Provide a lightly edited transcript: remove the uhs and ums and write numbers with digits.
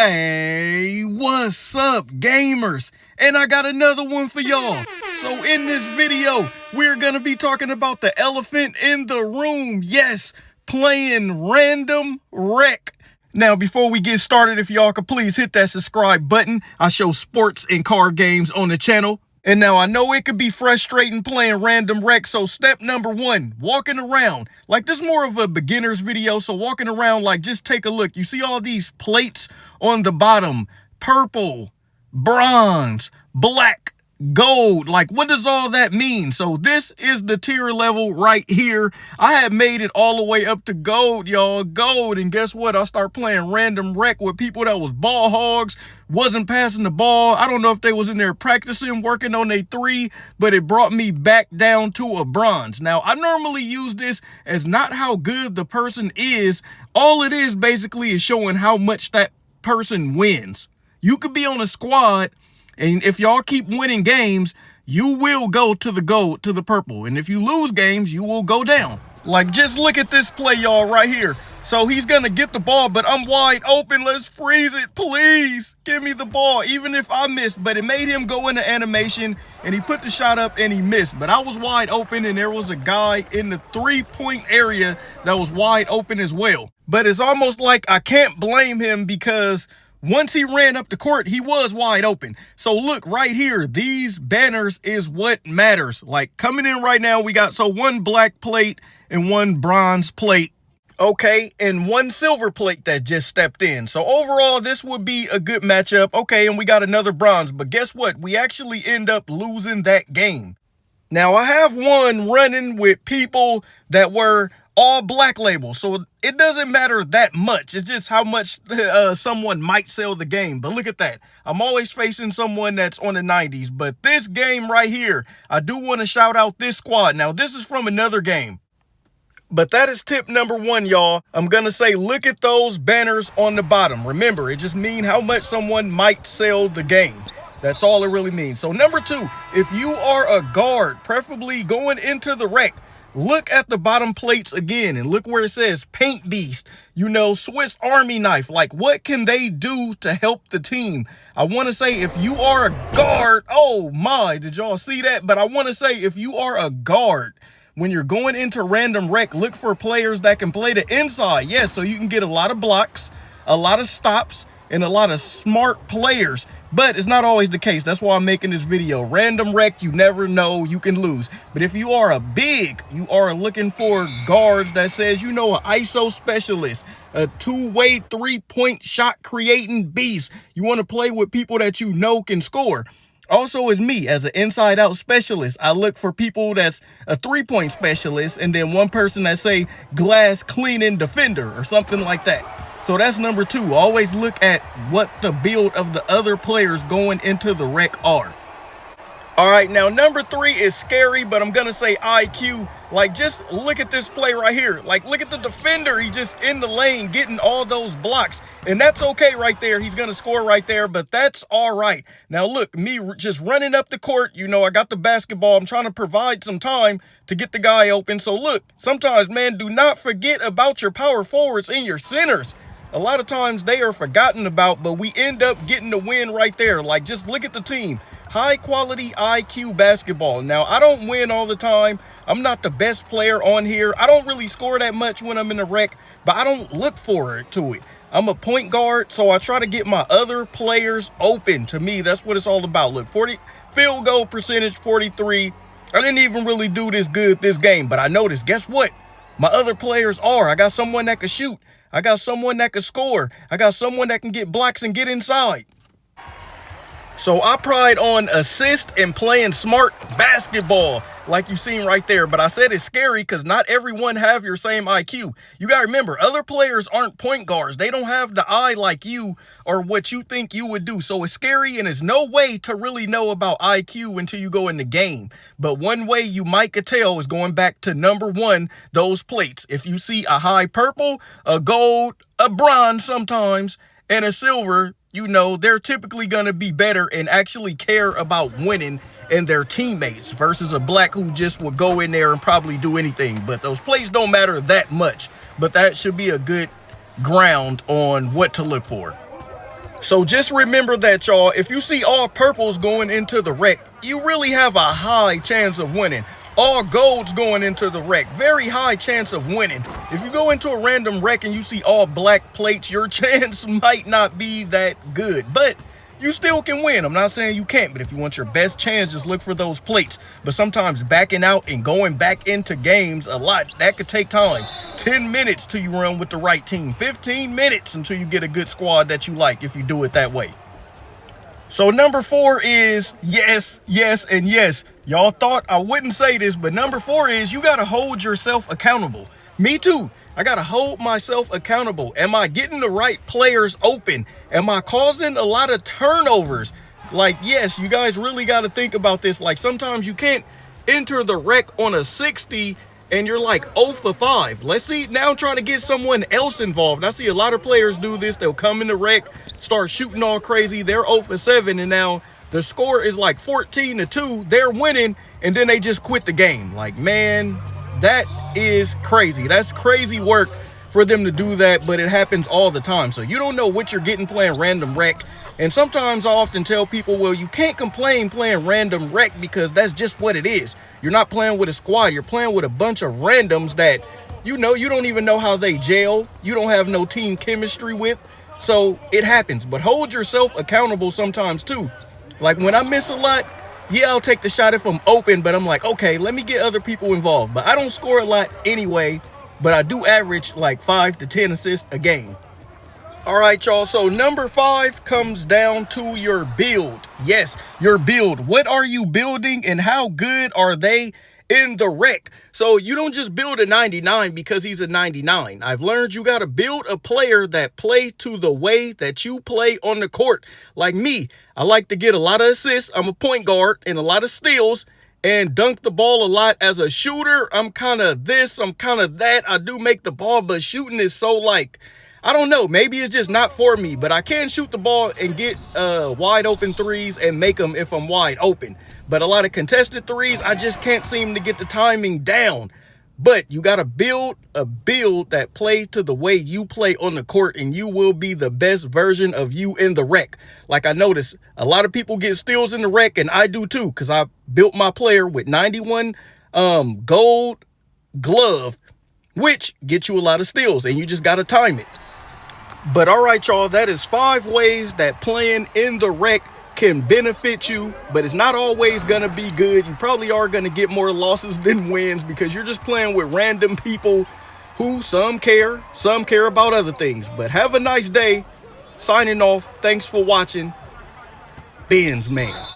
Hey, what's up, gamers? And I got another one for y'all. So in this video, we're gonna be talking about the elephant in the room. Yes, playing Random Wreck. Now, before we get started, if y'all could please hit that subscribe button. I show sports and card games on the channel. And now I know it could be frustrating playing Random Wreck, so step number one, walking around. Like, this is more of a beginner's video, so walking around, like, just take a look. You see all these plates on the bottom, purple, bronze, black, gold. Like, what does all that mean? So this is the tier level right here. I had made it all the way up to gold, y'all, gold. And guess what? I start playing Random Wreck with people that was ball hogs, wasn't passing the ball. I don't know if they was in there practicing, working on their three, but it brought me back down to a bronze. Now, I normally use this as not how good the person is. All it is basically is showing how much that person wins. You could be on a squad, and if y'all keep winning games, you will go to the gold, to the purple. And if you lose games, you will go down. Like, just look at this play, y'all, right here. So he's going to get the ball, but I'm wide open. Let's freeze it, please. Give me the ball, even if I missed. But it made him go into animation, and he put the shot up, and he missed. But I was wide open, and there was a guy in the three-point area that was wide open as well. But it's almost like I can't blame him because once he ran up the court, he was wide open. So look right here, these banners is what matters. Like, coming in right now, we got one black plate and one bronze plate. Okay, and one silver plate that just stepped in. So overall, this would be a good matchup. Okay, and we got another bronze, but guess what? We actually end up losing that game. Now, I have one running with people that were all black labels, so it doesn't matter that much. It's just how much someone might sell the game. But look at that. I'm always facing someone that's on the 90s. But this game right here, I do want to shout out this squad. Now, this is from another game. But that is tip number one, y'all. I'm going to say, look at those banners on the bottom. Remember, it just means how much someone might sell the game. That's all it really means. So number two, if you are a guard, preferably going into the wreck, look at the bottom plates again and look where it says Paint Beast, you know, Swiss Army knife. Like, what can they do to help the team? I want to say if you are a guard, oh my, did y'all see that? But I want to say if you are a guard, when you're going into Random Wreck, look for players that can play the inside. Yes, so you can get a lot of blocks, a lot of stops, and a lot of smart players. But it's not always the case. That's why I'm making this video. Random Wreck, you never know, you can lose. But if you are a big, you are looking for guards that says, you know, an ISO specialist, a two-way three-point shot creating beast. You want to play with people that you know can score. Also, as me, as an inside-out specialist, I look for people that's a three-point specialist and then one person that say glass cleaning defender or something like that. So that's number two. Always look at what the build of the other players going into the wreck are. All right, now number three is scary, but I'm going to say IQ. Like, just look at this play right here. Like, look at the defender. He just in the lane getting all those blocks. And that's okay right there. He's going to score right there, but that's all right. Now, look, me just running up the court. You know, I got the basketball. I'm trying to provide some time to get the guy open. So, look, sometimes, man, do not forget about your power forwards and your centers. A lot of times they are forgotten about, but we end up getting the win right there. Like, just look at the team. High quality IQ basketball. Now, I don't win all the time. I'm not the best player on here. I don't really score that much when I'm in the wreck, but I don't look forward to it. I'm a point guard, so I try to get my other players open. To me, that's what it's all about. Look, 40 field goal percentage, 43. I didn't even really do this good this game, but I noticed, guess what? My other players are. I got someone that can shoot. I got someone that can score. I got someone that can get blocks and get inside. So I pride on assist and playing smart basketball like you seen right there. But I said it's scary because not everyone have your same IQ. You got to remember, other players aren't point guards. They don't have the eye like you or what you think you would do. So it's scary, and there's no way to really know about IQ until you go in the game. But one way you might could tell is going back to number one, those plates. If you see a high purple, a gold, a bronze sometimes, and a silver, you know, they're typically going to be better and actually care about winning and their teammates versus a black who just will go in there and probably do anything. But those plays don't matter that much. But that should be a good ground on what to look for. So just remember that, y'all. If you see all purples going into the wreck, you really have a high chance of winning. All golds going into the wreck, very high chance of winning. If you go into a random wreck and you see all black plates, your chance might not be that good, but you still can win. I'm not saying you can't, but if you want your best chance, just look for those plates. But sometimes backing out and going back into games a lot, that could take time. 10 minutes till you run with the right team. 15 minutes until you get a good squad that you like if you do it that way. So number 4 is yes, yes, and yes. Y'all thought I wouldn't say this, but number 4 is you got to hold yourself accountable. Me too. I got to hold myself accountable. Am I getting the right players open? Am I causing a lot of turnovers? Like, yes, you guys really got to think about this. Like, sometimes you can't enter the wreck on a 60 and you're like 0 for 5. Let's see, now try to get someone else involved. I see a lot of players do this. They'll come in the wreck, start shooting all crazy. They're 0 for 7, and now the score is like 14-2. They're winning, and then they just quit the game. Like, man, that is crazy. That's crazy work for them to do that, but it happens all the time. So you don't know what you're getting playing random wreck. And sometimes I often tell people, well, you can't complain playing random wreck because that's just what it is. You're not playing with a squad. You're playing with a bunch of randoms that, you know, you don't even know how they gel. You don't have no team chemistry with. So it happens. But hold yourself accountable sometimes too. Like when I miss a lot, yeah, I'll take the shot if I'm open, but I'm like, okay, let me get other people involved. But I don't score a lot anyway, but I do average like 5 to 10 assists a game. All right, y'all. So number 5 comes down to your build. Yes, your build. What are you building and how good are they in the wreck? So you don't just build a 99 because he's a 99. I've learned you got to build a player that play to the way that you play on the court. Like me, I like to get a lot of assists. I'm a point guard and a lot of steals and dunk the ball a lot. As a shooter, I'm kind of this, I'm kind of that. I do make the ball, but shooting is so like, I don't know, maybe it's just not for me, but I can shoot the ball and get wide open threes and make them if I'm wide open. But a lot of contested threes, I just can't seem to get the timing down. But you got to build a build that plays to the way you play on the court, and you will be the best version of you in the wreck. Like I noticed, a lot of people get steals in the wreck, and I do too, because I built my player with 91 gold glove, which gets you a lot of steals, and you just got to time it. But all right, y'all, that is 5 ways that playing in the wreck can benefit you, but it's not always going to be good. You probably are going to get more losses than wins because you're just playing with random people who some care about other things. But have a nice day. Signing off. Thanks for watching. Benz Man.